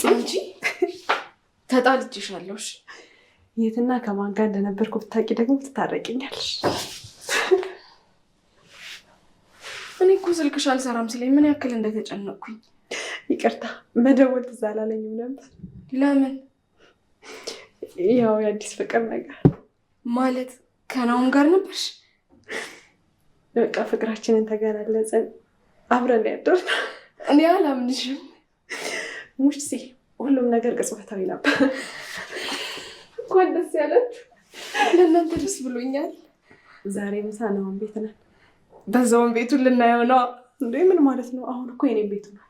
አንቺ ተጣልቼሻለሽ። የትና ከማን ጋር እንደነበርኩ ብታውቂ ደግሞ ትታረቂኛለሽ። እኔ እኮ ስልክሽ አልሰራም ሲለኝ ምን ያክል እንደተጨነቅኩኝ። ይቅርታ መደወል ትዝ አላለኝም ነበር። ለምን? ያው የአዲስ ፍቅር ነገር ማለት ከናውን ጋር ነበርሽ? በቃ ፍቅራችንን ተገላለጽን፣ አብረን ያደርን። እኔ አላምንሽም። ሙሽሲ ሁሉም ነገር ቅጽበታዊ ነበር። እንኳን ደስ ያላችሁ። ለእናንተ ደስ ብሎኛል። ዛሬ ምሳ ናውን ቤት ነን። በዛውን ቤቱን ልናየው ነው እንዴ? ምን ማለት ነው? አሁን እኮ የኔ ቤቱ ነው።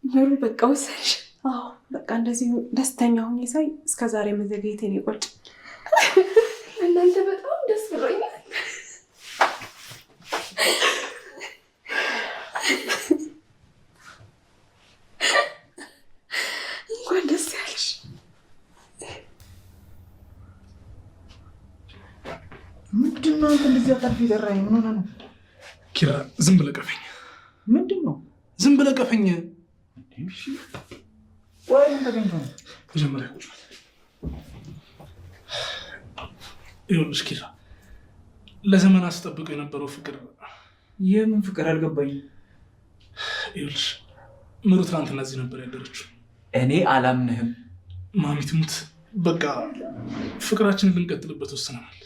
ምሩ በቃ ወሰንሽ? አዎ በቃ እንደዚህ ደስተኛ ሆኜ ሳይ እስከዛሬ መዘግየቴን ይቆጭ። እናንተ በጣም ደስ ብሎኛል። እንኳን ደስ ያለሽ። ምንድን ነው አንተ እንደዚህ አጣርፊ የጠራኸኝ? ምን ሆነ ነው? ኪራ ዝም ብለህ ቀፈኝ። ምንድን ነው? ዝም ብለህ ቀፈኝ። እሺ ወይ ምን ተገኝቶ ነው? መጀመሪያ ቁጭ በል። ይኸውልሽ ኪራ፣ ለዘመናት ስጠብቀው የነበረው ፍቅር። የምን ፍቅር አልገባኝም። ይኸውልሽ ምሩ ትናንትና እዚህ ነበር ያደረችው። እኔ አላምንህም። ማሚ ትሙት፣ በቃ ፍቅራችንን ልንቀጥልበት ወስነናል።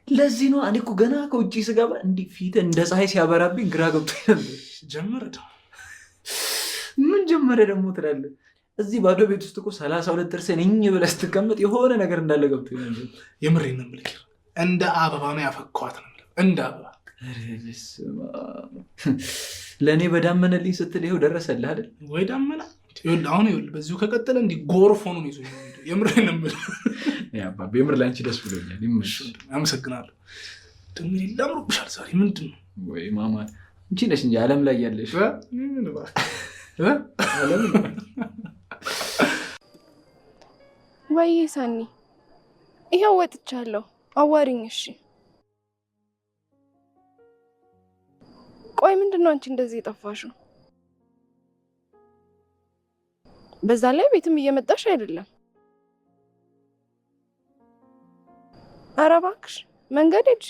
ለዚህ ነው እኔ እኮ ገና ከውጭ ስገባ እንዲህ ፊት እንደ ፀሐይ ሲያበራብኝ ግራ ገብቶኝ ነበር። ጀመረ ደግሞ ምን ጀመረ ደግሞ ትላለህ? እዚህ ባዶ ቤት ውስጥ እኮ 32 ጥርስን እኝ ብለህ ስትቀመጥ የሆነ ነገር እንዳለ ገብቶኝ ነበር። የምሬን ነው የምልህ ኪራ፣ እንደ አበባ ነው ያፈኳት ነው የምልህ፣ እንደ አበባ። ለእኔ በዳመነልኝ ስትል ይኸው ደረሰልህ አይደል? ወይ ዳመና። አሁን ይኸውልህ በዚሁ ከቀጠለ እንዲህ ጎርፍ ሆኖ ነው ይዞ። የምሬን ነው የምልህ። አባቤ የምር ላንቺ ደስ ብሎኛል። አመሰግናለሁ። ደግሞ ላምሮብሻል ዛሬ። ምንድን ነው? ወይ ማማ አንቺ ነሽ እንጂ ዓለም ላይ ያለሽ። ወይ ሳኒ፣ ይኸው ወጥቻለሁ። አዋሪኝ። እሺ ቆይ ምንድን ነው አንቺ እንደዚህ የጠፋሽው? በዛ ላይ ቤትም እየመጣሽ አይደለም። ኧረ እባክሽ መንገድ ሂጂ።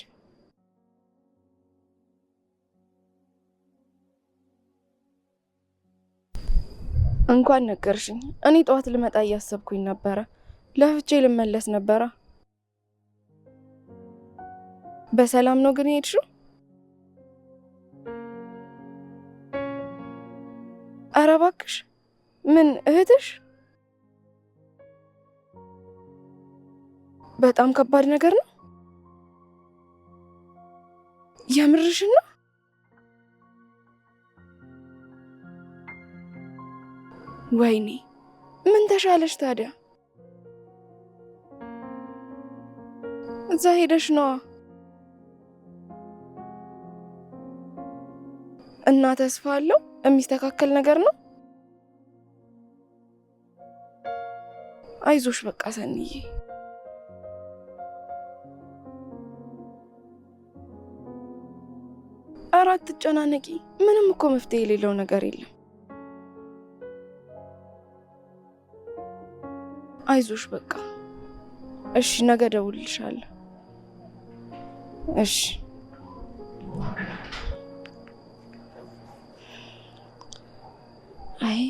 እንኳን ነገርሽኝ። እኔ ጠዋት ልመጣ እያሰብኩኝ ነበረ። ለፍቼ ልመለስ ነበረ። በሰላም ነው ግን የሄድሽው? ኧረ እባክሽ ምን እህትሽ? በጣም ከባድ ነገር ነው። የምርሽን ነው? ወይኔ ምን ተሻለሽ ታዲያ? እዛ ሄደሽ ነዋ። እና ተስፋ አለው የሚስተካከል ነገር ነው። አይዞሽ በቃ ሰንዬ። ኧረ አትጨናነቂ። ምንም እኮ መፍትሄ የሌለው ነገር የለም። አይዞሽ በቃ እሺ። ነገ እደውልልሻለሁ። እሺ አይ